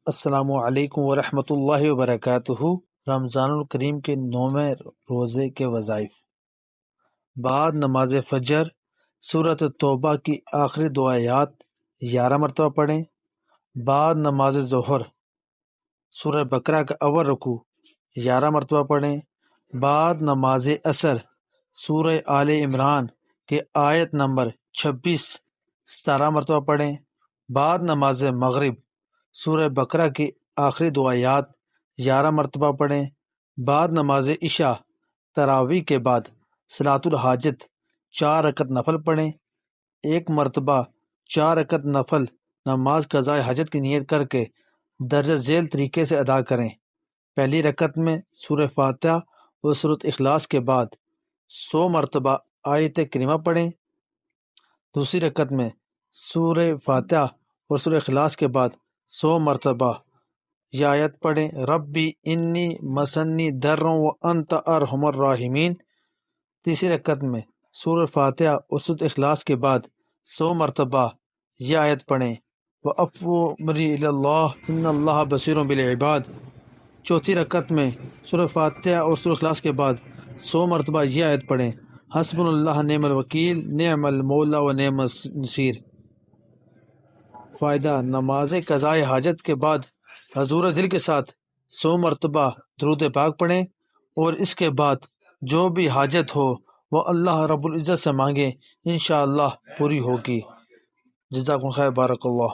السلام علیکم ورحمۃ اللہ وبرکاتہ۔ رمضان الکریم کے 9ویں روزے کے وظائف۔ بعد نماز فجر سورۃ توبہ کی آخری 2 آیات 11 مرتبہ پڑھیں۔ بعد نماز ظہر سورہ بقرہ کا اول رکوع 11 مرتبہ پڑھیں۔ بعد نماز عصر سورہ آل عمران کے آیت نمبر 26 17 مرتبہ پڑھیں۔ بعد نماز مغرب سورہ بقرہ کی آخری 2 آیات 11 مرتبہ پڑھیں۔ بعد نماز عشاء تراویح کے بعد صلاۃ الحاجت 4 رکعت نفل پڑھیں۔ 1 مرتبہ 4 رکعت نفل نماز قضاء حاجت کی نیت کر کے درجہ ذیل طریقے سے ادا کریں۔ پہلی رکعت میں سورہ فاتحہ اور سورۃ اخلاص کے بعد 100 مرتبہ آیت کریمہ پڑھیں۔ دوسری رکعت میں سورہ فاتحہ اور سورہ اخلاص کے بعد 100 مرتبہ یہ آیت پڑھیں، ربی انی مسنی در وانت ارحم الراحمین۔ تیسری رکعت میں سورہ فاتحہ اور سورۃ اخلاص کے بعد 100 مرتبہ یہ آیت پڑھیں، وَأَفْوِضْ أَمْرِي إِلَى اللَّهِ إِنَّ اللَّهَ بَصِيرٌ بِالْعِبَادِ۔ چوتھی رکعت میں سورہ فاتحہ اور سورہ اخلاص کے بعد 100 مرتبہ یہ آیت پڑھیں، حسبنا اللہ نعم الوکیل نعم المولا و نعم النصیر۔ فائدہ: نماز قضاء حاجت کے بعد حضور دل کے ساتھ 100 مرتبہ درود پاک پڑھیں اور اس کے بعد جو بھی حاجت ہو وہ اللہ رب العزت سے مانگیں، انشاءاللہ پوری ہوگی۔ جزاکم خیر، بارک اللہ۔